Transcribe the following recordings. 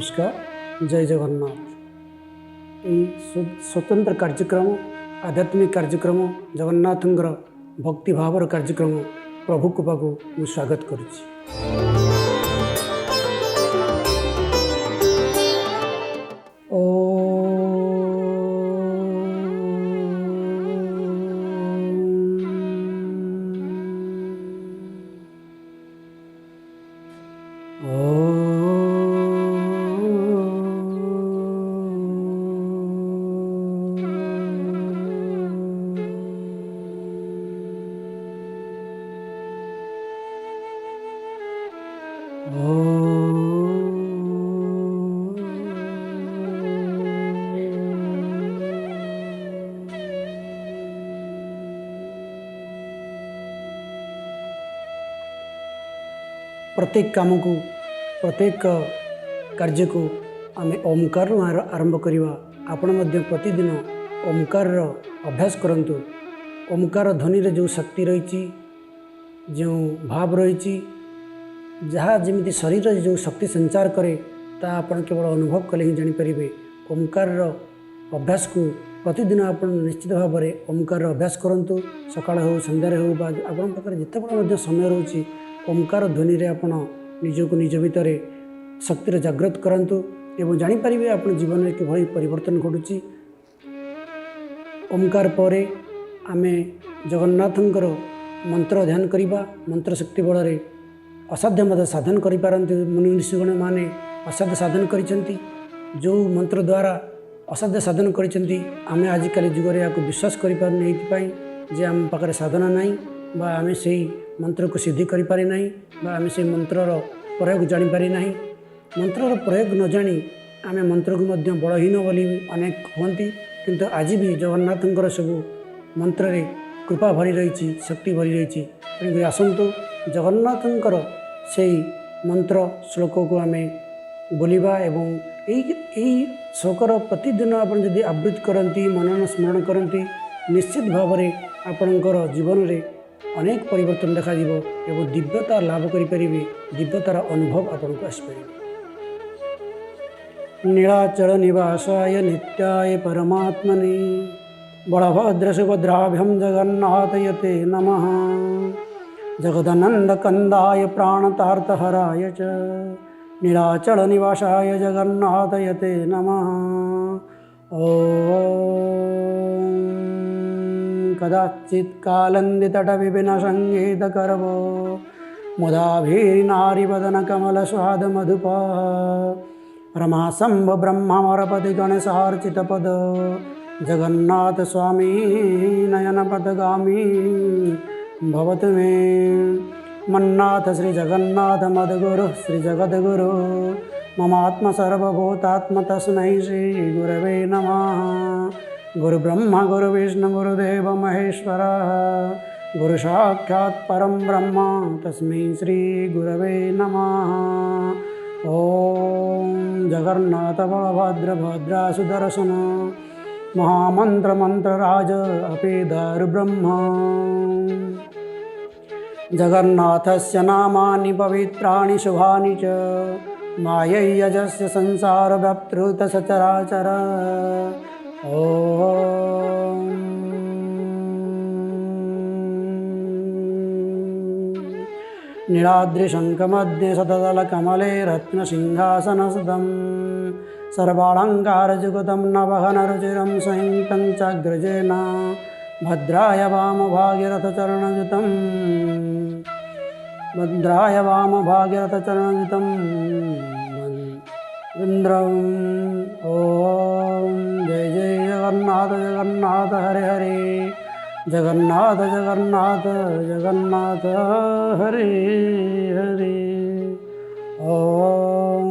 नमस्कार। जय जगन्नाथ। स्वतंत्र कार्यक्रम आध्यात्मिक कार्यक्रम जगन्नाथंकर भक्ति भावर कार्यक्रम प्रभु कृपा को मुझे स्वागत करुच्ची। प्रत्येक काम को प्रत्येक कार्य को आम ओंकार आरंभ करवा। आपण मध्य प्रतिदिन ओंकार अभ्यास करंतु। ओंकार ध्वनि रे जो शक्ति रही, जो भाव रही, जहाँ जमी शरीर जो शक्ति संचार करे ता आपण केवल अनुभव कले ही जानीपर। ओंकार अभ्यास को प्रतिदिन आप निश्चित भाव में ओंकार अभ्यास करूँ। सकाळ हो संध्यारे हो बा आपण पाखे जिते समय रोचे ओंकार ध्वनि रे आपण निजको निज भितर शक्तिर जागृत करंतु एवं जानीपर आप जीवन में किभली परिवर्तन घटुची। ओंकार पर आमे जगन्नाथंकर मंत्र ध्यान करिबा। मंत्र शक्ति बल असाध्य मत साधन करिपारंती। मुनि ऋषिगण माने असाध्य साधन करिसेंती। जो मंत्र द्वारा असाध्य साधन करिसेंती आमे आजिकाली जुगरे याको विश्वास करिपारने एथिपाई जे आम पाखरे साधना नाही बा आमे सेही मंत्र को सिद्धि करिपारे नाही बा आमे से मंत्रर प्रयोग जानिपारे नाही। मंत्रर प्रयोग न जानी आमे मंत्र को मध्य बलहीन बोली अनेक कहती, किंतु आज भी जगन्नाथंकर सबू मंत्र रे कृपा भरी रही, शक्ति भरी रही। तेणुक आसतु जगन्नाथंकर से मंत्र श्लोक को आमे बोलिबा एवं यही श्लोकर प्रतिदिन आप जदि आवृत्ति करती मनन स्मरण करती निश्चित भाव में आपणकर जीवन में अनेक परिवर्तन देखा एवं दिव्यता लाभ करें। दिव्यतार अनुभव आपन को आसपर। नीलाचल निवासाय नित्याय परमात्मने बलभद्र सुभद्राभ्यं जगन्नाथयते नमः। जगदानंद कंदाय प्राणतार्थहराय च नीलाचल निवासाय जगन्नाथयते नमः। कदाचित् कालन्दितट विपिन संगीत करवो मुदाभिनारिवदन कमल स्वाद मधुपा रमाशंभ ब्रह्मरपति गणेशार्चित पद जगन्नाथ स्वामी नयन पदगामी भवतु मे। मन्नाथ श्री जगन्नाथ मद्गुरु श्री जगद्गुरु ममात्म सर्वभूतात्म तस्मै श्री गुरवे नमः। गुरु ब्रह्मा गुरु विष्णु गुरुदेव महेश्वर गुरु साक्षात् परम ब्रह्म तस्मै श्री गुरवे नमः। ओम जगन्नाथ बलभद्र भद्रा सुदर्शन महामंत्र मंत्रराज अपि दारु ब्रह्म। जगन्नाथस्य नामानि पवित्राणि शुभानि च मायैयजस्य संसार व्याप्तृत सचराचर। ओम नीलाद्रिशङ्खमध्ये शतदलकमले रत्नसिंहासनसुतं सर्वालङ्कारयुगतं नवघनरुचिरं संयुक्तं चाग्रजेन भद्राय वामभागीरथचरणयुतं भद्राय वामभागीरथचरणयुतं इन्द्रम्। ओम जय जय जगन्नाथ जगन्नाथ हरे हरे जगन्नाथ जगन्नाथ जगन्नाथ हरे हरे। ओम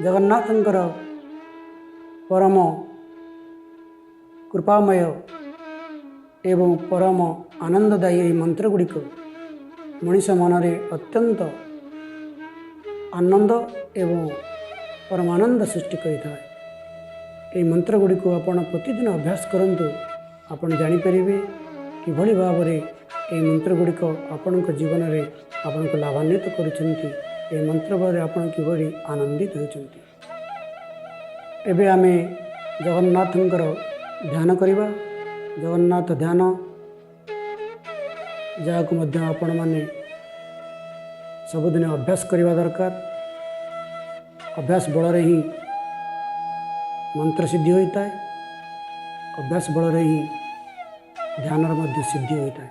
जगन्नाथंकर परम कृपामय एवं परम आनंददायी मंत्र गुड़िक मनीष मनरे अत्यंत आनंद एवं परमानंद सृष्टि करिଥାଏ। ये मंत्र गुड़ी को आपण प्रतिदिन अभ्यास करंतु आपण जानीपर किभली भाव में ये मंत्र गुड़िक आपण जीवन में आपण को लाभान्वित करुँच। ये मंत्र बल आपण किभली आनंदित होती। ଏବେ ଆମେ ଜଗନ୍ନାଥଙ୍କର ଧ୍ୟାନ କରିବା। ଜଗନ୍ନାଥ ଧ୍ୟାନ ଯାହାକୁ ମଧ୍ୟ ଆପଣମାନେ ସବୁଦିନ ଅଭ୍ୟାସ କରିବା ଦରକାର। ଅଭ୍ୟାସ ବଳରେ ହିଁ ମନ୍ତ୍ର ସିଦ୍ଧି ହୋଇଥାଏ। ଅଭ୍ୟାସ ବଳରେ ହିଁ ଧ୍ୟାନର ମଧ୍ୟ ସିଦ୍ଧି ହୋଇଥାଏ।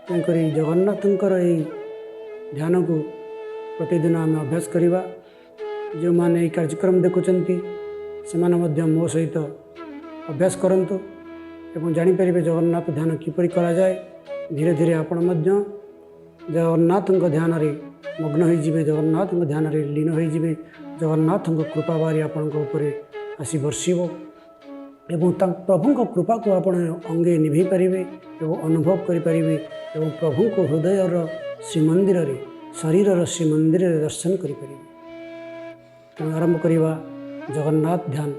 ତେଣୁକରି ଜଗନ୍ନାଥଙ୍କର ଏହି ଧ୍ୟାନକୁ ପ୍ରତିଦିନ ଆମେ ଅଭ୍ୟାସ କରିବା। ଯେଉଁମାନେ ଏହି କାର୍ଯ୍ୟକ୍ରମ ଦେଖୁଛନ୍ତି ସେମାନେ ମଧ୍ୟ ମୋ ସହିତ ଅଭ୍ୟାସ କରନ୍ତୁ ଏବଂ ଜାଣିପାରିବେ ଜଗନ୍ନାଥ ଧ୍ୟାନ କିପରି କରାଯାଏ। ଧୀରେ ଧୀରେ ଆପଣ ମଧ୍ୟ ଜଗନ୍ନାଥଙ୍କ ଧ୍ୟାନରେ ମଗ୍ନ ହୋଇଯିବେ, ଜଗନ୍ନାଥଙ୍କ ଧ୍ୟାନରେ ଲୀନ ହୋଇଯିବେ। ଜଗନ୍ନାଥଙ୍କ କୃପା ବାରି ଆପଣଙ୍କ ଉପରେ ଆସି ବର୍ଷିବ ଏବଂ ପ୍ରଭୁଙ୍କ କୃପାକୁ ଆପଣ ଅଙ୍ଗେ ନିଭେଇ ପାରିବେ ଏବଂ ଅନୁଭବ କରିପାରିବେ ଏବଂ ପ୍ରଭୁଙ୍କୁ ହୃଦୟର ଶ୍ରୀମନ୍ଦିରରେ, ଶରୀରର ଶ୍ରୀମନ୍ଦିରରେ ଦର୍ଶନ କରିପାରିବେ। ତେଣୁ ଆରମ୍ଭ କରିବା ଜଗନ୍ନାଥ ଧ୍ୟାନ।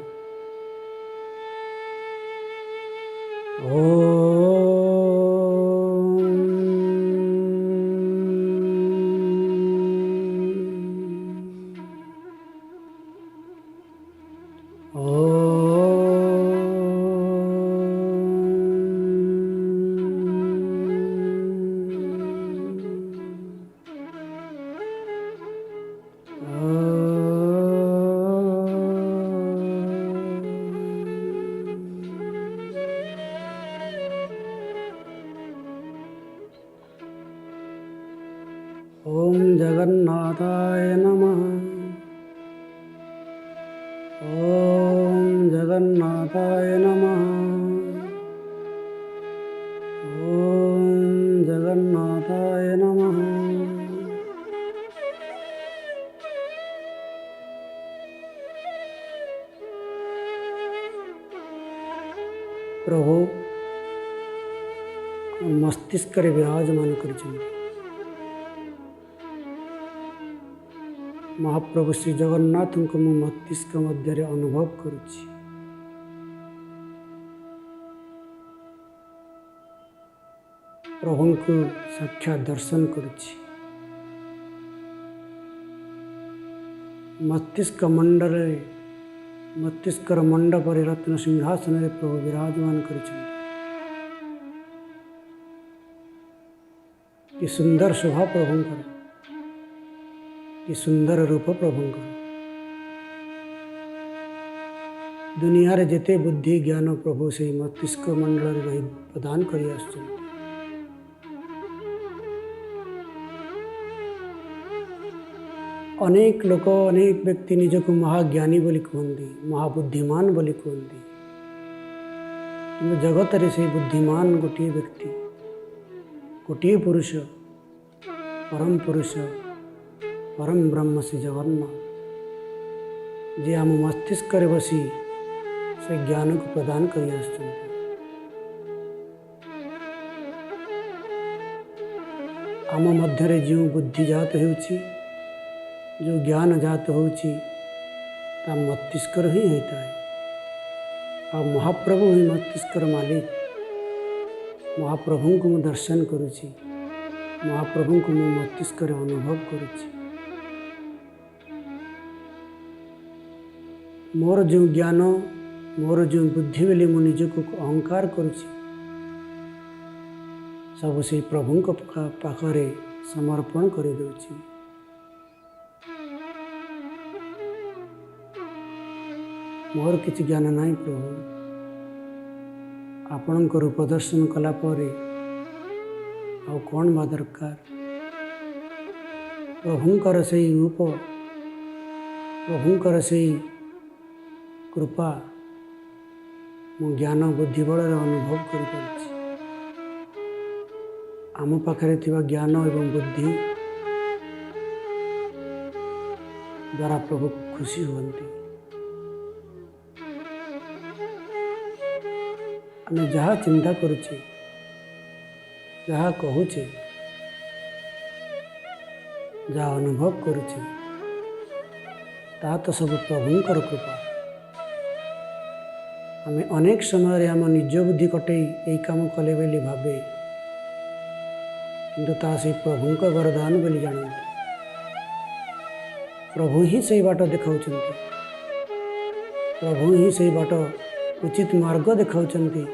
ओम जगन्नाथाय नमः। ओम जगन्नाथाय नमः। ओम जगन्नाथाय नमः। प्रभु मस्तिष्क विराजमान करिछन्ति। महाप्रभु श्री जगन्नाथ को मु मस्तिष्क मध्य अनुभव करुछि। प्रभु को साक्षात दर्शन करुछि। मस्तिष्क मंडल मस्तिष्कर मंडप रत्न सिंहासन प्रभु विराजमान करिछन्ति। कि सुंदर शोभा प्रभुंकर, कि सुंदर रूप प्रभुंकर। दुनिया रे जेते बुद्धि ज्ञान प्रभु से मस्तिष्क मंडल रही प्रदान करि आछन। अनेक लोक अनेक व्यक्ति निजको महाज्ञानी बोली कहते, महाबुद्धिमान बोली कहते, कि जगत रे से बुद्धिमान गोटे व्यक्ति, गोटे पुरुष, परम ब्रह्म श्री जगन्नाथ जे आम मस्तिष्क रे बसी से ज्ञान को प्रदान करि आछन। आम मध्य जो बुद्धि जात होउछि, जो ज्ञान जात होउछि ता मस्तिष्क ही होता है। आ महाप्रभु ही मस्तिष्क मालिक। महाप्रभु को मु दर्शन करुछि, महाप्रभु को मु मस्तिष्क अनुभव करुछि। मोर जो ज्ञान, मोर जो बुद्धि बेले मु निजको अहंकार करुछि, सब से प्रभु पाखरे समर्पण कर दउछि। मोर किछि ज्ञान नहीं प्रभु, आपणक रूप दर्शन कला परे आउ कौन बा दरकार। प्रभुंकर से रूप, प्रभुंकर से कृपा मु ज्ञान बुद्धि बल अनुभव कर। आम पाखरे थिबा ज्ञान एवं बुद्धि द्वारा प्रभु खुशी हुअन्ति। आम जहाँ चिंता करुचे, जहाँ कहूचे, जहाँ अनुभव करुचे ता तो सब प्रभुंकर कृपा। आम अनेक समय आम निज बुद्धि कटे यही काम कले बोली भावे, किंतु ता से प्रभुंकर वरदान बोली जानते। प्रभु ही से बाट देखाउछन्ति। प्रभु ही से बाट उचित मार्ग देखाउछन्ति।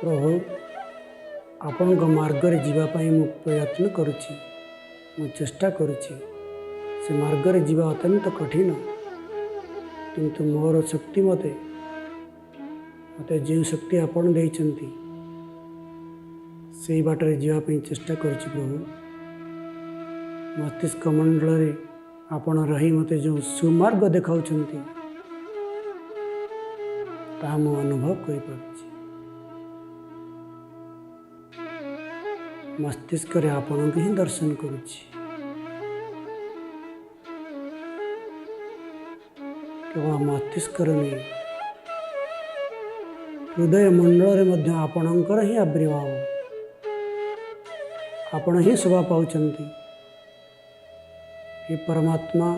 प्रभु आपण मार्ग रे जीवा पाई मु प्रयत्न करुछि, मु चेष्टा करुछि। से मार्ग रे जीवा अत्यंत कठिन, किंतु मोर शक्ति मते जो शक्ति आपण देइछन्ति से बाट रे जीवा पाई चेष्टा करुछि। प्रभु मस्तिष्क मंडल रे आपण रही मते जो सुमार्ग देखाउछन्ति ता मु अनुभव करि पारुछि। मस्तिष्क रे आपण के ही दर्शन करुछि। केवल मस्तिष्क रे नहीं, हृदय मंडल रे मध्य आपणकर ही आविर्भाव, आपण ही शोभा पाउछन्ति। हे परमात्मा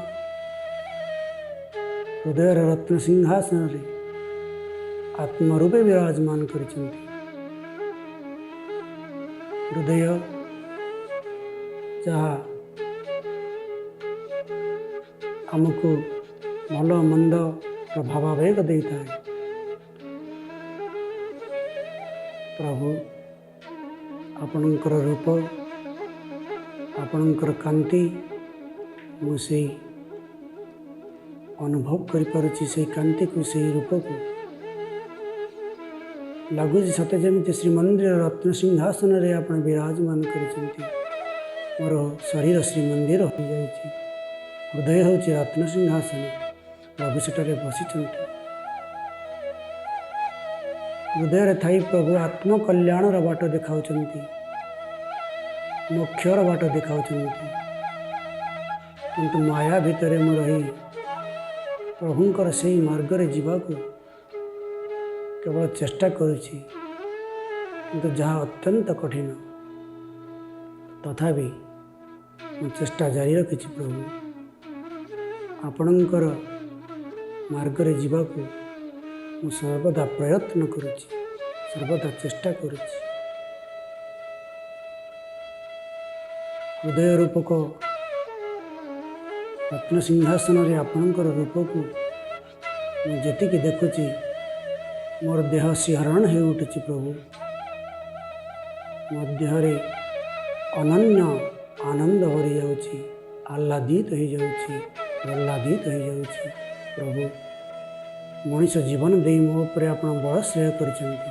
हृदय रत्न सिंहासन रे आत्मरूपे विराजमान करिछन्ति। हृदय जहाँ आमको भल मंद भावावेग देता है। प्रभु आपणकर रूप, आपणकर कांति मुझे अनुभव करिपारुछि। से कांति को, से रूप को लगुच सते जमी श्रीमंदिर रत्न सिंहासन रे आपण विराजमान करिसेंति। मोर शरीर श्रीमंदिर हो जाइछि, हृदय होछि रत्न सिंहासन, प्रभु सेठारे बसिछन्ति। हृदय रे थाई प्रभु आत्म कल्याणर बाट देखाउछन्ति, मोक्षर बाट देखाउछन्ति। किंतु माया भितर मु रही प्रभुंकर से मार्ग रे जीवाको केवल चेष्टा करुछि, किंतु जहाँ अत्यंत कठिन, तथापि मु चेष्टा जारी रखिछि। प्रभु आपणकर मार्ग रे जीवाको मु सर्वदा प्रयत्न करुछि, सर्वदा चेष्टा करुछि। हृदय रूपक रत्न सिंहासन रे आपणकर रूप को मु जेतिकी देखुछि, मोर देह सिहरण हो उठुछि। प्रभु मो देहरे अनन्य आनंद भरी जाउछि, आह्लादित हो जाउछि, प्रह्लादित हो जाउछि। प्रभु मनीष जीवन दे मो उपरे आपण बड़ श्रेय करिसेंति।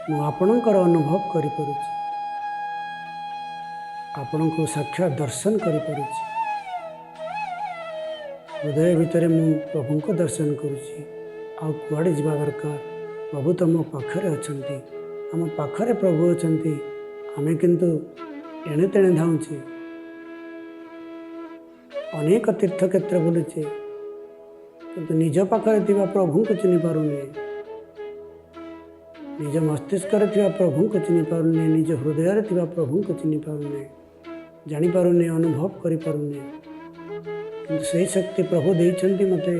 मु आपणकर अनुभव करि पारुछि, आपणको साक्षात दर्शन करि पारुछि। हृदय भितर मु प्रभु को दर्शन करुछि। आ कुआड़े जीवा दरकार, प्रभु तो मो पाखरे अछंती, आम पाखरे प्रभु अछंती। आमे किंतु एणे तेणे धाउछे, अनेक तीर्थ क्षेत्र बुलुछे, किंतु निज पाखरे थिबा प्रभु को चिनि पारुने, निज मस्तिष्क रे थिबा प्रभु को चिनि पारुने, निज हृदय रे थिबा प्रभु को चिनि पारुने, जानि पारुने, अनुभव करि पारुने। किंतु सही शक्ति प्रभु देइछन्ति मते,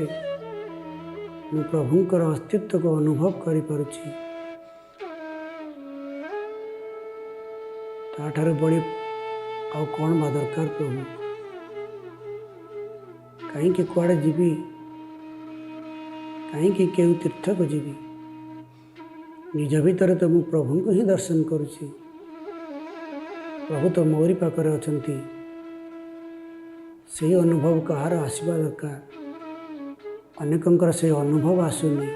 मु प्रभुंकर अस्तित्व को अनुभव करि पारुछि। ताठार बड़ी आउ कौन बा दरकार प्रभु? कहीं कुआड़े जीवी, कहीं केउ तीर्थ को जीवी, निज भीतर तो मु प्रभु को ही दर्शन करुछि। प्रभु तो मोरी पाखरे अछंती, से अनुभव कहार आसवा दरकार। अनेकंकर से अनुभव आसुनी,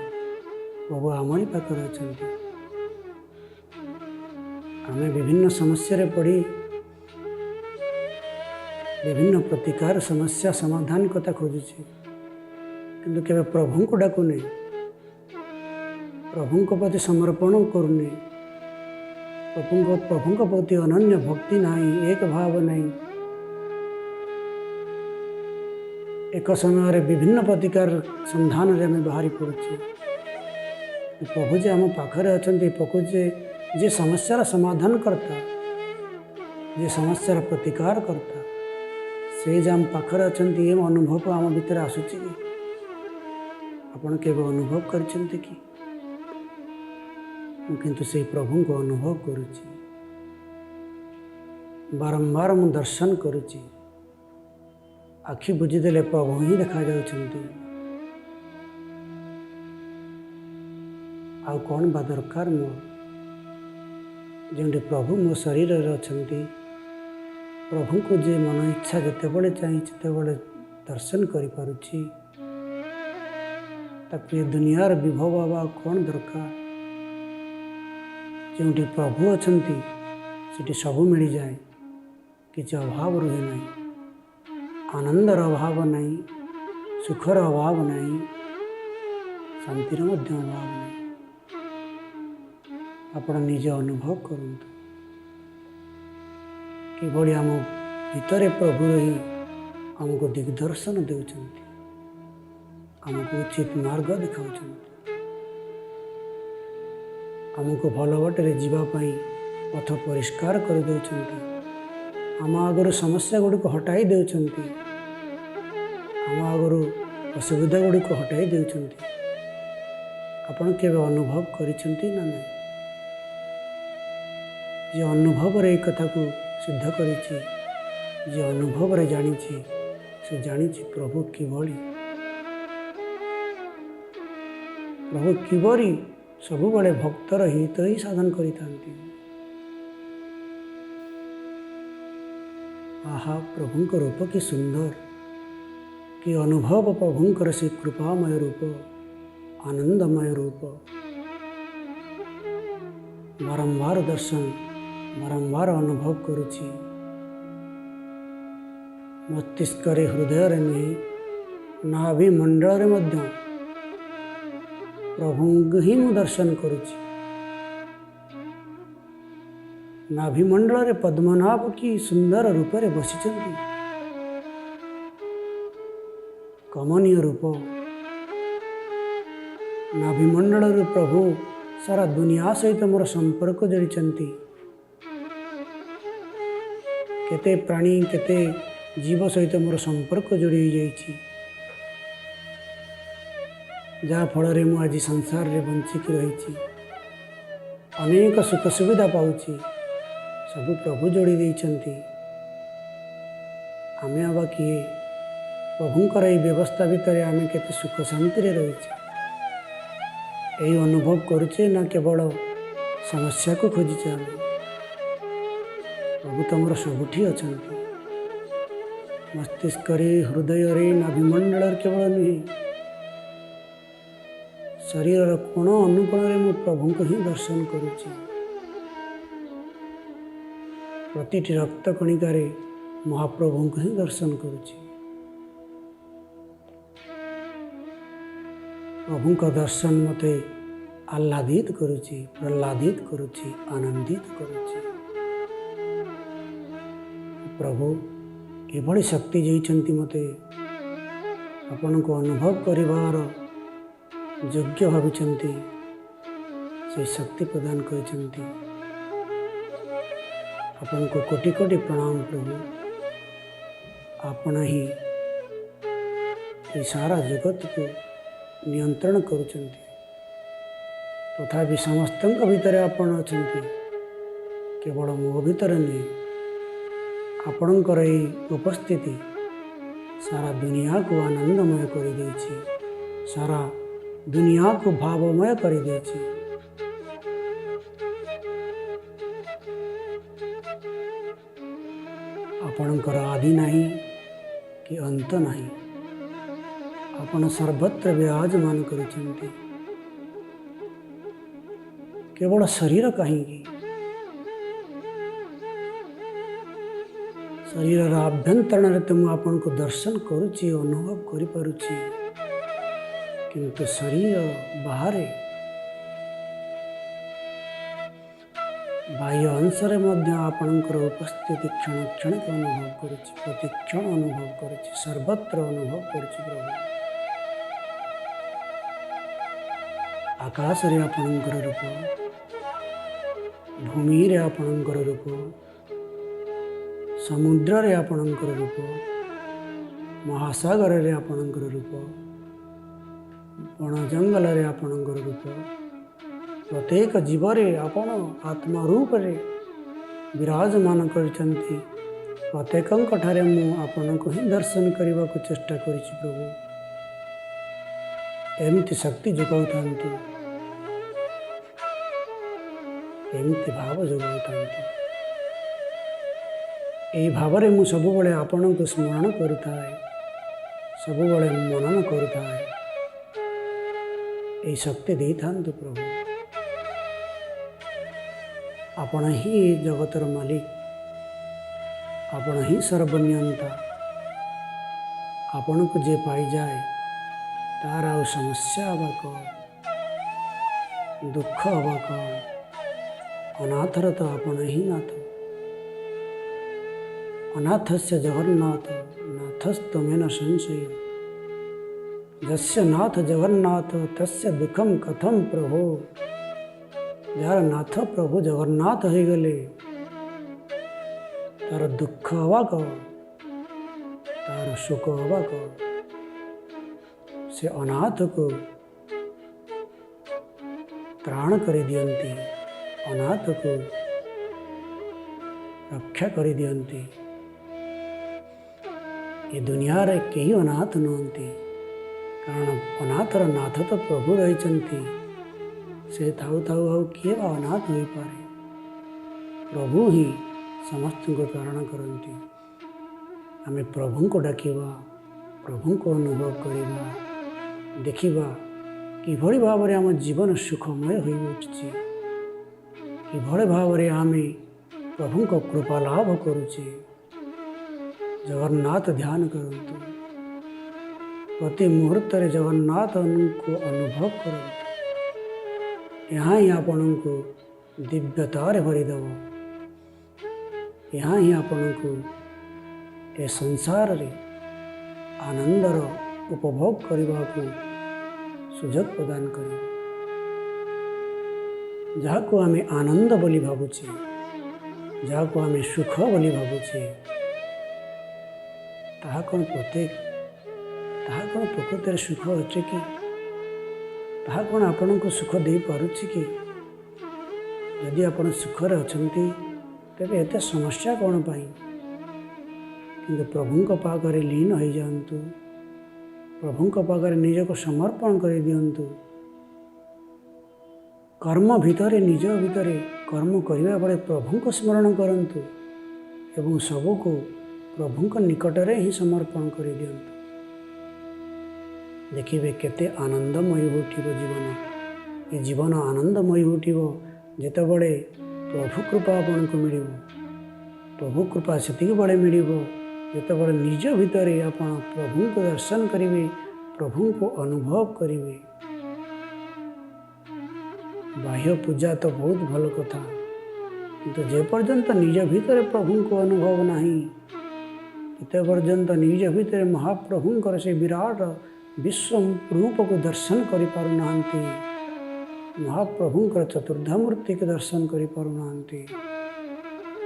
प्रभु आमरी पाखरे अछंती। आमे विभिन्न समस्या रे पड़ी विभिन्न प्रतिकार समस्या समाधान कथा खोजुछे, किंतु केवल प्रभु को डाकुने, प्रभु को प्रति समर्पण करुने, प्रभु को प्रति अनन्य भक्ति नहीं, एक भाव नहीं। एक समय विभिन्न प्रतिकार संधान रे हमें बाहरी पड़ुछे। प्रभु जे आम पाखरे अछंती, प्रभु जे समस्यार समाधान करता, जे समस्यार प्रतिकार करता, से जे आम पाखरे अछंती, ये अनुभव आम भीतर आसुची कि आपण केवल अनुभव करछंती कि? किंतु से प्रभु को अनुभव करुची, बारंबार मु दर्शन करुची। आखि बुझीदेले प्रभु ही देखा जाउछंती। ଆଉ କ'ଣ ବା ଦରକାର ମୋର? ଯେଉଁଠି ପ୍ରଭୁ ମୋ ଶରୀରରେ ଅଛନ୍ତି, ପ୍ରଭୁଙ୍କୁ ଯେ ମନ ଇଚ୍ଛା ଯେତେବେଳେ ଚାହିଁ ସେତେବେଳେ ଦର୍ଶନ କରିପାରୁଛି, ତାକୁ ଏ ଦୁନିଆର ବିଭବ ଆଉ କ'ଣ ଦରକାର? ଯେଉଁଠି ପ୍ରଭୁ ଅଛନ୍ତି ସେଠି ସବୁ ମିଳିଯାଏ, କିଛି ଅଭାବ ରୁହେ ନାହିଁ, ଆନନ୍ଦର ଅଭାବ ନାହିଁ, ସୁଖର ଅଭାବ ନାହିଁ, ଶାନ୍ତିର ମଧ୍ୟ ଅଭାବ ନାହିଁ। ଆପଣ ନିଜେ ଅନୁଭବ କରନ୍ତୁ କିଭଳି ଆମ ଭିତରେ ପ୍ରଭୁ ରହି ଆମକୁ ଦିଗ୍ଦର୍ଶନ ଦେଉଛନ୍ତି, ଆମକୁ ଉଚିତ ମାର୍ଗ ଦେଖାଉଛନ୍ତି, ଆମକୁ ଭଲ ବାଟରେ ଯିବା ପାଇଁ ପଥ ପରିଷ୍କାର କରିଦେଉଛନ୍ତି, ଆମ ଆଗରୁ ସମସ୍ୟା ଗୁଡ଼ିକୁ ହଟାଇ ଦେଉଛନ୍ତି, ଆମ ଆଗରୁ ଅସୁବିଧା ଗୁଡ଼ିକୁ ହଟାଇ ଦେଉଛନ୍ତି। ଆପଣ କେବେ ଅନୁଭବ କରିଛନ୍ତି ନା ନାହିଁ? ଯେ ଅନୁଭବରେ ଏହି କଥାକୁ ସିଦ୍ଧ କରିଛି, ଯେ ଅନୁଭବରେ ଜାଣିଛି, ସେ ଜାଣିଛି ପ୍ରଭୁ କିଭଳି ସବୁବେଳେ ଭକ୍ତର ହିତ ହିଁ ସାଧନ କରିଥାନ୍ତି। ଆହା, ପ୍ରଭୁଙ୍କ ରୂପ କି ସୁନ୍ଦର, କି ଅନୁଭବ ପ୍ରଭୁଙ୍କର ସେ କୃପାମୟ ରୂପ, ଆନନ୍ଦମୟ ରୂପ। ବାରମ୍ବାର ଦର୍ଶନ, ବାରମ୍ବାର ଅନୁଭବ କରୁଛି। ମସ୍ତିଷ୍କରେ, ହୃଦୟରେ ନୁହେଁ, ନାଭିମଣ୍ଡଳରେ ମଧ୍ୟ ପ୍ରଭୁଙ୍କୁ ହିଁ ମୁଁ ଦର୍ଶନ କରୁଛି। ନାଭିମଣ୍ଡଳରେ ପଦ୍ମନାଭ କି ସୁନ୍ଦର ରୂପରେ ବସିଛନ୍ତି, କମନୀୟ ରୂପ। ନାଭିମଣ୍ଡଳରୁ ପ୍ରଭୁ ସାରା ଦୁନିଆ ସହିତ ମୋର ସମ୍ପର୍କ ଯୋଡ଼ିଛନ୍ତି। କେତେ ପ୍ରାଣୀ, କେତେ ଜୀବ ସହିତ ମୋର ସମ୍ପର୍କ ଯୋଡ଼ି ହୋଇଯାଇଛି, ଯାହାଫଳରେ ମୁଁ ଆଜି ସଂସାରରେ ବଞ୍ଚିକି ରହିଛି, ଅନେକ ସୁଖ ସୁବିଧା ପାଉଛି। ସବୁ ପ୍ରଭୁ ଯୋଡ଼ି ଦେଇଛନ୍ତି। ଆମେ ଆବା କିଏ? ପ୍ରଭୁଙ୍କର ଏହି ବ୍ୟବସ୍ଥା ଭିତରେ ଆମେ କେତେ ସୁଖ ଶାନ୍ତିରେ ରହିଛେ, ଏହି ଅନୁଭବ କରୁଛେ ନା କେବଳ ସମସ୍ୟାକୁ ଖୋଜିଛେ? ଆମେ ପ୍ରଭୁ ତମର ସବୁଠି ଅଛନ୍ତି, ମସ୍ତିଷ୍କରେ, ହୃଦୟରେ, ନାଭିମଣ୍ଡଳରେ କେବଳ ନୁହେଁ, ଶରୀରର କୋଣ ଅନୁକୋଣରେ ମୁଁ ପ୍ରଭୁଙ୍କୁ ହିଁ ଦର୍ଶନ କରୁଛି। ପ୍ରତିଟି ରକ୍ତ କଣିକାରେ ମହାପ୍ରଭୁଙ୍କୁ ହିଁ ଦର୍ଶନ କରୁଛି। ପ୍ରଭୁଙ୍କ ଦର୍ଶନ ମୋତେ ଆହ୍ଲାଦିତ କରୁଛି, ପ୍ରହ୍ଲାଦିତ କରୁଛି, ଆନନ୍ଦିତ କରୁଛି। ପ୍ରଭୁ ଏଭଳି ଶକ୍ତି ଦେଇଛନ୍ତି ମୋତେ, ଆପଣଙ୍କୁ ଅନୁଭବ କରିବାର ଯୋଗ୍ୟ ଭାବିଛନ୍ତି, ସେହି ଶକ୍ତି ପ୍ରଦାନ କରିଛନ୍ତି। ଆପଣଙ୍କୁ କୋଟି କୋଟି ପ୍ରଣାମ ପ୍ରଭୁ। ଆପଣ ହିଁ ଏହି ସାରା ଜଗତକୁ ନିୟନ୍ତ୍ରଣ କରୁଛନ୍ତି, ତଥାପି ସମସ୍ତଙ୍କ ଭିତରେ ଆପଣ ଅଛନ୍ତି, କେବଳ ମୋ ଭିତରେ ନୁହେଁ। ଆପଣଙ୍କର ଏହି ଉପସ୍ଥିତି ସାରା ଦୁନିଆକୁ ଆନନ୍ଦମୟ କରିଦେଇଛି, ସାରା ଦୁନିଆକୁ ଭାବମୟ କରିଦେଇଛି। ଆପଣଙ୍କର ଆଦି ନାହିଁ କି ଅନ୍ତ ନାହିଁ, ଆପଣ ସର୍ବତ୍ର ବିରାଜମାନ କରୁଛନ୍ତି। କେବଳ ଶରୀର କାହିଁକି? ଶରୀରର ଆଭ୍ୟନ୍ତରରେ ତ ମୁଁ ଆପଣଙ୍କୁ ଦର୍ଶନ କରୁଛି, ଅନୁଭବ କରିପାରୁଛି, କିନ୍ତୁ ଶରୀର ବାହାରେ, ବାହ୍ୟ ଅଂଶରେ ମଧ୍ୟ ଆପଣଙ୍କର ଉପସ୍ଥିତି କ୍ଷଣ କ୍ଷଣକୁ ଅନୁଭବ କରୁଛି, ପ୍ରତିକ୍ଷଣ ଅନୁଭବ କରୁଛି, ସର୍ବତ୍ର ଅନୁଭବ କରୁଛି ପ୍ରଭୁ। ଆକାଶରେ ଆପଣଙ୍କର ରୂପ, ଭୂମିରେ ଆପଣଙ୍କର ରୂପ, ସମୁଦ୍ରରେ ଆପଣଙ୍କର ରୂପ, ମହାସାଗରରେ ଆପଣଙ୍କର ରୂପ, ବଣ ଜଙ୍ଗଲରେ ଆପଣଙ୍କର ରୂପ। ପ୍ରତ୍ୟେକ ଜୀବରେ ଆପଣ ଆତ୍ମା ରୂପରେ ବିରାଜମାନ କରିଛନ୍ତି। ପ୍ରତ୍ୟେକଙ୍କ ଠାରେ ମୁଁ ଆପଣଙ୍କୁ ହିଁ ଦର୍ଶନ କରିବାକୁ ଚେଷ୍ଟା କରିଛି ପ୍ରଭୁ। ଏମିତି ଶକ୍ତି ଯୋଗାଉଥାନ୍ତୁ, ଏମିତି ଭାବ ଯୋଗାଉଥାନ୍ତୁ। ଏହି ଭାବରେ ମୁଁ ସବୁବେଳେ ଆପଣଙ୍କୁ ସ୍ମରଣ କରୁଥାଏ, ସବୁବେଳେ ମନନ କରୁଥାଏ। ଏହି ଶକ୍ତି ଦେଇଥାନ୍ତୁ ପ୍ରଭୁ। ଆପଣ ହିଁ ଜଗତର ମାଲିକ, ଆପଣ ହିଁ ସର୍ବନିୟନ୍ତା। ଆପଣଙ୍କୁ ଯିଏ ପାଇଯାଏ ତାର ଆଉ ସମସ୍ୟା ହେବା କ'ଣ, ଦୁଃଖ ହେବା କ'ଣ? ଅନାଥର ତ ଆପଣ ହିଁ ନାଥ। ଅନାଥସ୍ୟ ଜଗନ୍ନାଥ ନାଥସ୍ତ୍ୱମେନ ସଂଶୟ। ଯସ୍ୟ ନାଥ ଜଗନ୍ନାଥ ତସ୍ୟ ଦୁଃଖମ କଥମ ପ୍ରଭୁ। ଯାହାର ନାଥ ପ୍ରଭୁ ଜଗନ୍ନାଥ ହୋଇଗଲେ ତାର ଦୁଃଖ ହେବା କ'ଣ, ତାର ଶୋକ ହେବା କ'ଣ? ସେ ଅନାଥକୁ ତ୍ରାଣ କରିଦିଅନ୍ତି, ଅନାଥକୁ ରକ୍ଷା କରିଦିଅନ୍ତି। ଏ ଦୁନିଆରେ କେହି ଅନାଥ ନୁହନ୍ତି, କାରଣ ଅନାଥର ନାଥ ତ ପ୍ରଭୁ ରହିଛନ୍ତି। ସେ ଥାଉ ଥାଉ ଆଉ କିଏ ବା ଅନାଥ ହୋଇପାରେ? ପ୍ରଭୁ ହିଁ ସମସ୍ତଙ୍କୁ ତ୍ରାଣ କରନ୍ତି। ଆମେ ପ୍ରଭୁଙ୍କୁ ଡାକିବା, ପ୍ରଭୁଙ୍କୁ ଅନୁଭବ କରିବା, ଦେଖିବା କିଭଳି ଭାବରେ ଆମ ଜୀବନ ସୁଖମୟ ହୋଇଉଠୁଛି, କିଭଳି ଭାବରେ ଆମେ ପ୍ରଭୁଙ୍କ କୃପା ଲାଭ କରୁଛେ। ଜଗନ୍ନାଥ ଧ୍ୟାନ କରନ୍ତୁ, ପ୍ରତି ମୁହୂର୍ତ୍ତରେ ଜଗନ୍ନାଥଙ୍କୁ ଅନୁଭବ କରନ୍ତୁ। ଏହା ହିଁ ଆପଣଙ୍କୁ ଦିବ୍ୟତାରେ ଭରିଦେବ। ଏହା ହିଁ ଆପଣଙ୍କୁ ଏ ସଂସାରରେ ଆନନ୍ଦର ଉପଭୋଗ କରିବାକୁ ସୁଯୋଗ ପ୍ରଦାନ କରିବ। ଯାହାକୁ ଆମେ ଆନନ୍ଦ ବୋଲି ଭାବୁଛେ, ଯାହାକୁ ଆମେ ସୁଖ ବୋଲି ଭାବୁଛେ, ତାହା କ'ଣ ପ୍ରକୃତରେ ସୁଖ ଅଛି କି? ତାହା କ'ଣ ଆପଣଙ୍କୁ ସୁଖ ଦେଇପାରୁଛି କି? ଯଦି ଆପଣ ସୁଖରେ ଅଛନ୍ତି ତେବେ ଏତେ ସମସ୍ୟା କ'ଣ ପାଇଁ? କିନ୍ତୁ ପ୍ରଭୁଙ୍କ ପାଖରେ ଲୀନ ହୋଇଯାଆନ୍ତୁ, ପ୍ରଭୁଙ୍କ ପାଖରେ ନିଜକୁ ସମର୍ପଣ କରିଦିଅନ୍ତୁ। କର୍ମ ଭିତରେ, ନିଜ ଭିତରେ କର୍ମ କରିବା ବେଳେ ପ୍ରଭୁଙ୍କ ସ୍ମରଣ କରନ୍ତୁ ଏବଂ ସବୁକୁ ପ୍ରଭୁଙ୍କ ନିକଟରେ ହିଁ ସମର୍ପଣ କରିଦିଅନ୍ତୁ। ଦେଖିବେ କେତେ ଆନନ୍ଦମୟ ଉଠିବ ଜୀବନ। ଏ ଜୀବନ ଆନନ୍ଦମୟ ଉଠିବ ଯେତେବେଳେ ପ୍ରଭୁ କୃପା ଆପଣଙ୍କୁ ମିଳିବ। ପ୍ରଭୁ କୃପା ସେତିକି ବେଳେ ମିଳିବ ଯେତେବେଳେ ନିଜ ଭିତରେ ଆପଣ ପ୍ରଭୁଙ୍କୁ ଦର୍ଶନ କରିବେ, ପ୍ରଭୁଙ୍କୁ ଅନୁଭବ କରିବେ। ବାହ୍ୟ ପୂଜା ତ ବହୁତ ଭଲ କଥା, କିନ୍ତୁ ଯେପର୍ଯ୍ୟନ୍ତ ନିଜ ଭିତରେ ପ୍ରଭୁଙ୍କୁ ଅନୁଭବ ନାହିଁ, ଏତେ ପର୍ଯ୍ୟନ୍ତ ନିଜ ଭିତରେ ମହାପ୍ରଭୁଙ୍କର ସେ ବିରାଟ ବିଶ୍ୱ ରୂପକୁ ଦର୍ଶନ କରିପାରୁନାହାନ୍ତି, ମହାପ୍ରଭୁଙ୍କର ଚତୁର୍ଦ୍ଧା ମୂର୍ତ୍ତିକୁ ଦର୍ଶନ କରିପାରୁନାହାନ୍ତି,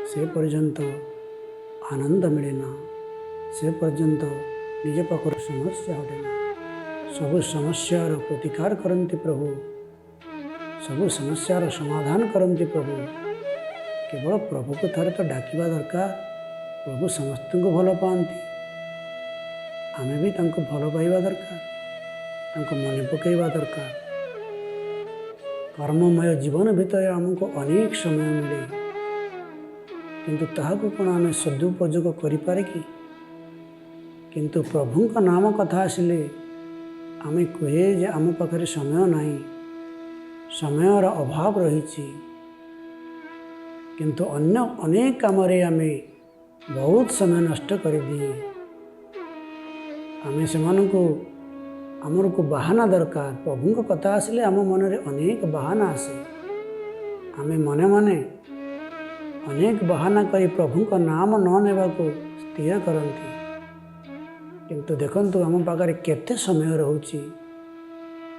ସେ ପର୍ଯ୍ୟନ୍ତ ଆନନ୍ଦ ମିଳେନା, ସେ ପର୍ଯ୍ୟନ୍ତ ନିଜ ପାଖରୁ ସମସ୍ୟା ହଟେନା। ସବୁ ସମସ୍ୟାର ପ୍ରତିକାର କରନ୍ତି ପ୍ରଭୁ, ସବୁ ସମସ୍ୟାର ସମାଧାନ କରନ୍ତି ପ୍ରଭୁ। କେବଳ ପ୍ରଭୁକୁ ଥରେ ତ ଡାକିବା ଦରକାର। ପ୍ରଭୁ ସମସ୍ତଙ୍କୁ ଭଲ ପାଆନ୍ତି, ଆମେ ବି ତାଙ୍କୁ ଭଲ ପାଇବା ଦରକାର, ତାଙ୍କୁ ମନେ ପକାଇବା ଦରକାର। କର୍ମମୟ ଜୀବନ ଭିତରେ ଆମକୁ ଅନେକ ସମୟ ମିଳେ, କିନ୍ତୁ ତାହାକୁ କ'ଣ ଆମେ ସଦୁପଯୋଗ କରିପାରେ କି? କିନ୍ତୁ ପ୍ରଭୁଙ୍କ ନାମ କଥା ଆସିଲେ ଆମେ କୁହେ ଯେ ଆମ ପାଖରେ ସମୟ ନାହିଁ, ସମୟର ଅଭାବ ରହିଛି। କିନ୍ତୁ ଅନ୍ୟ ଅନେକ କାମରେ ଆମେ ବହୁତ ସମୟ ନଷ୍ଟ କରିଦିଏ। ଆମେ ଆମକୁ ବାହାନା ଦରକାର। ପ୍ରଭୁଙ୍କ କଥା ଆସିଲେ ଆମ ମନରେ ଅନେକ ବାହାନା ଆସେ। ଆମେ ମନେ ମନେ ଅନେକ ବାହାନା କରି ପ୍ରଭୁଙ୍କ ନାମ ନ ନେବାକୁ ସ୍ଥିର କରନ୍ତି। କିନ୍ତୁ ଦେଖନ୍ତୁ ଆମ ପାଖରେ କେତେ ସମୟ ରହୁଛି,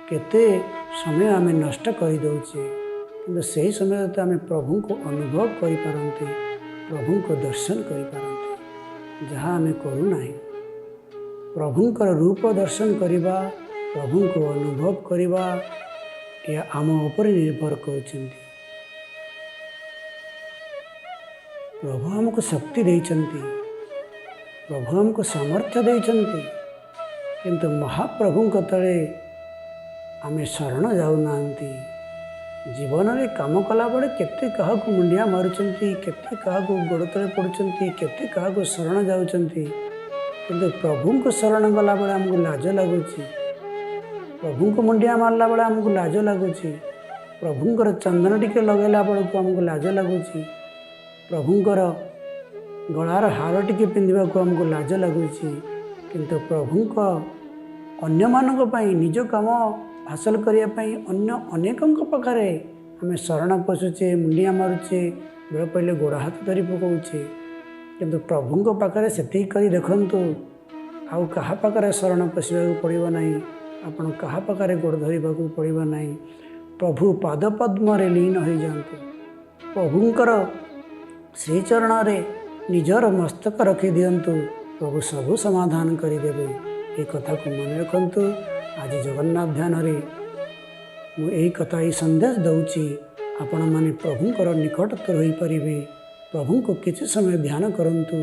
କେତେ ସମୟ ଆମେ ନଷ୍ଟ କରିଦେଉଛେ। କିନ୍ତୁ ସେହି ସମୟରେ ତ ଆମେ ପ୍ରଭୁଙ୍କୁ ଅନୁଭବ କରିପାରନ୍ତି, ପ୍ରଭୁଙ୍କୁ ଦର୍ଶନ କରିପାରନ୍ତି, ଯାହା ଆମେ କରୁନାହିଁ। ପ୍ରଭୁଙ୍କର ରୂପ ଦର୍ଶନ କରିବା, ପ୍ରଭୁଙ୍କୁ ଅନୁଭବ କରିବା, ଏହା ଆମ ଉପରେ ନିର୍ଭର କରୁଛନ୍ତି। ପ୍ରଭୁ ଆମକୁ ଶକ୍ତି ଦେଇଛନ୍ତି, ପ୍ରଭୁ ଆମକୁ ସାମର୍ଥ୍ୟ ଦେଇଛନ୍ତି, କିନ୍ତୁ ମହାପ୍ରଭୁଙ୍କ ତଳେ ଆମେ ଶରଣ ଯାଉନାହାନ୍ତି। जीवन में काम कला बेले केते क्या मुंडिया मारुंट केते क्या गोड़ तले पड़ुंट केते क्या शरण जाऊँच किंतु प्रभु को शरण गला बेले आमको लाज लगुच प्रभु को मुंडिया मारला बेले आमको लाज लगुच प्रभुंर चंदन टिके लगेला बेलू आमको लाज लगुच प्रभुंर गलार हार टिके पिंधा को आमको लाज लगुच किंतु प्रभु अन्य मानक पई निज काम हासिल करने अन्य अनेकों पाखे आम शरण पशुचे मुंडिया मारुचे बेल पड़े गोड़ हाथ धरी पकाउचे किंतु प्रभु पाखे से कर देखु आउ कहा पाखे शरण पशा पड़ो ना आपण कहा पाखे गोड़ धरने को पड़ो ना प्रभु पाद पद्म लीन हो जातु प्रभुंर श्रीचरण रे निजर मस्तक रखी दिंतु प्रभु सबु समाधान करदेवे ये कथा को मन रखु आज जगन्नाथ ध्यान रे मुझे कथा ये संदेश दूची आपण मैंने प्रभुंर निकटतर हो पारे प्रभु को किसी समय ध्यान करंतु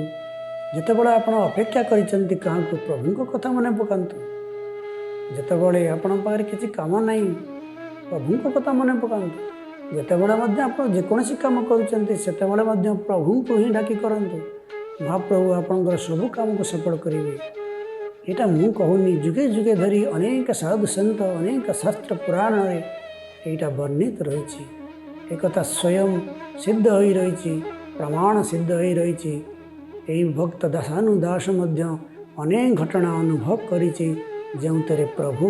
जितेबाला आप अपेक्षा करते क्या प्रभु कथा मन पकातु जितेबाला आपण पाखे किसी काम ना प्रभु कथा मन पकातु जितेबाला आप जेकोसी कम करें प्रभु को ही डाकी करूँ महाप्रभु आपंकर सबू काम को सफल करेंगे यहाँ मु कहूनी जुगे जुगे धरी अनेक साधु सन्त अनेक शास्त्र पुराण यहाँ वर्णित रही एक स्वयं सिद्ध हो रही प्रमाण सिद्ध हो रही यही भक्त दासानुदास अनेक घटना अनुभव करी जो प्रभु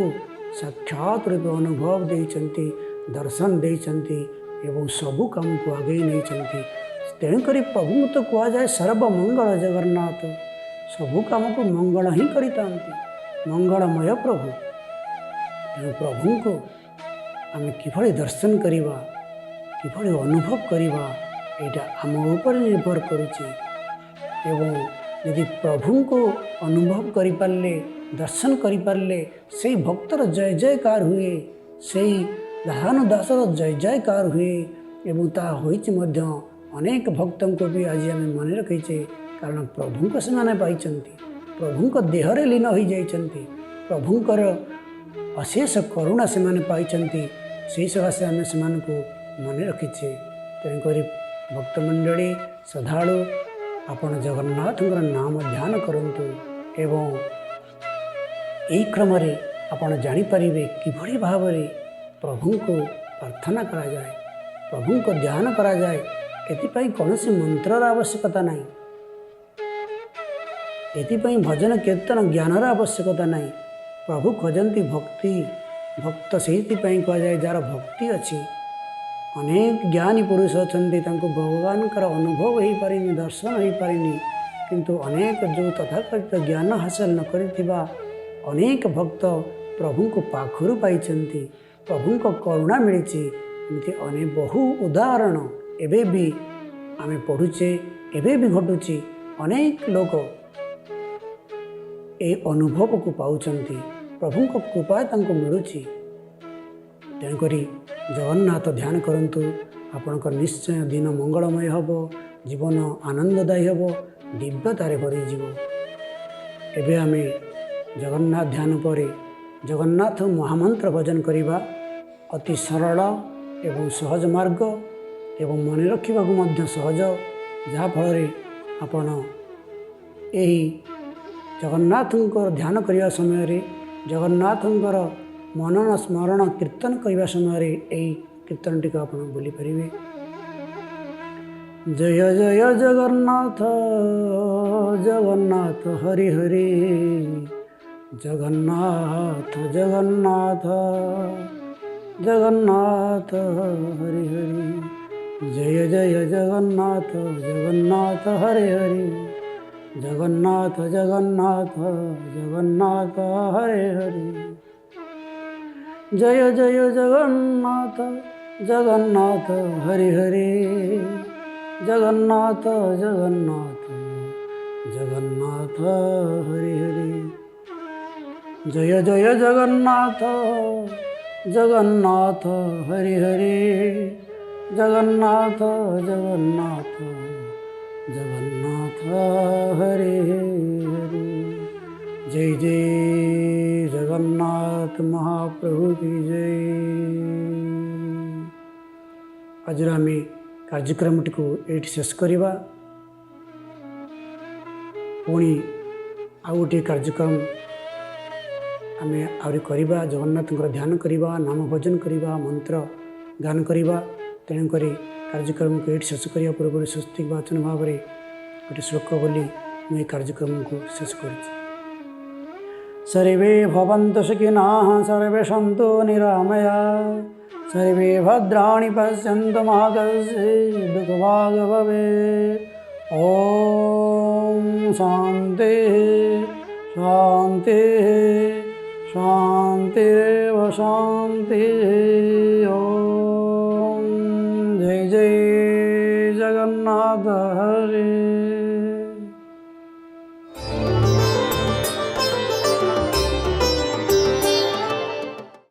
साक्षात रूप अनुभव देइचंती दर्शन देइचंती एवं सबू काम को आगे नहीं तेणुक प्रभु तो कह जाए सर्वमंगल जगन्नाथ सबू काम को मंगल ही करता मंगलमय प्रभु तेणु प्रभु को आम किभली दर्शन करवा किभली अनुभव करवा यहाँ आम उपर निर्भर करुचे एवं यदि प्रभु को अनुभव करिपारले दर्शन करिपारले से भक्तर जय जयकार हुए से दासानुदासर जय जयकार हुए एवं ता होइछि मध्य अनेक भक्तों को भी आज आम मन रखीचे कारण प्रभु को से पाई प्रभु देहरे लीन हो जाइछन्ति प्रभुंकर अशेष करुणा से पाई से सकाशे आम से मन रखीचे तेणुक भक्तमंडली श्रद्धालु आपण जगन्नाथंकर नाम ध्यान करंतु एवं यही क्रम आपण जानीपारे किभली भाव प्रभु को प्रार्थना करा जाए प्रभु को ध्यान करा जाए एथिपाई कौन सी मंत्रर आवश्यकता नहीं एथिपाई भजन कीर्तन ज्ञानर आवश्यकता नहीं प्रभु खोजती भक्ति भक्त से कह जाए जार भक्ति अच्छी अनेक ज्ञानी पुरुष अच्छा भगवान का अनुभव हो पारे दर्शन हो पारे किंतु अनेक जो तथाकथित ज्ञान हासिल न करिथिबा अनेक भक्त प्रभु को पाखुरु पाइछन्ति प्रभु को करुणा मिली एमती अनेक बहु उदाहरण एबे भी आमे पढ़ुचे एबे भी घटुची अनेक लोग ए अनुभव को पाउछन्ति प्रभु को कृपा तांको मिलुची तेणुक जगन्नाथ ध्यान करंतु आपणकर निश्चय दिन मंगलमय हब जीवन आनंददायी हब दिव्यतारे भरी जीव एबे आमे जगन्नाथ ध्यान पर जगन्नाथ महामंत्र भजन करवा अति सरल एवं सहज मार्ग एवं मन रखा सहज जहाँफल आपण यही जगन्नाथ ध्यान करने समय जगन्नाथंकर मनन स्मरण कीर्तन करने समय यही कीर्तन टी आप बोली पारे जय जय जगन्नाथ जगन्नाथ हरि हरि जगन्नाथ जगन्नाथ जगन्नाथ हरि हरि जय जय जगन्नाथ जगन्नाथ हरि हरि जगन्नाथ जगन्नाथ जगन्नाथ हरि हरि जय जय जगन्नाथ जगन्नाथ हरि हरि जगन्नाथ जगन्नाथ जगन्नाथ हरि हरि जय जय जगन्नाथ जगन्नाथ हरि हरि जगन्नाथ जगन्नाथ जगन्नाथ हरि हरि जय जय जगन्नाथ महाप्रभु की जय। ଆଜିର ଆମେ କାର୍ଯ୍ୟକ୍ରମଟିକୁ ଏଇଠି ଶେଷ କରିବା। ପୁଣି ଆଉ ଗୋଟିଏ କାର୍ଯ୍ୟକ୍ରମ ଆମେ ଆହୁରି କରିବା, ଜଗନ୍ନାଥଙ୍କର ଧ୍ୟାନ କରିବା, ନାମ ଭଜନ କରିବା, ମନ୍ତ୍ର ଗାନ କରିବା। ତେଣୁକରି କାର୍ଯ୍ୟକ୍ରମକୁ ଏଇଠି ଶେଷ କରିବା ପୂର୍ବରୁ ସ୍ୱସ୍ତିକ ବାଚନ ଭାବରେ ଗୋଟିଏ ଶ୍ଲୋକ ବୋଲି ମୁଁ ଏହି କାର୍ଯ୍ୟକ୍ରମକୁ ଶେଷ କରୁଛି। सर्वे भवन्तु सुखिनः, सर्वे सन्तु निरामयाः, सर्वे भद्राणि पश्यन्तु मा कश्चित् दुःखभाग् भवेत्। ॐ शान्तिः शान्तिः शान्तिरेव शान्तिः।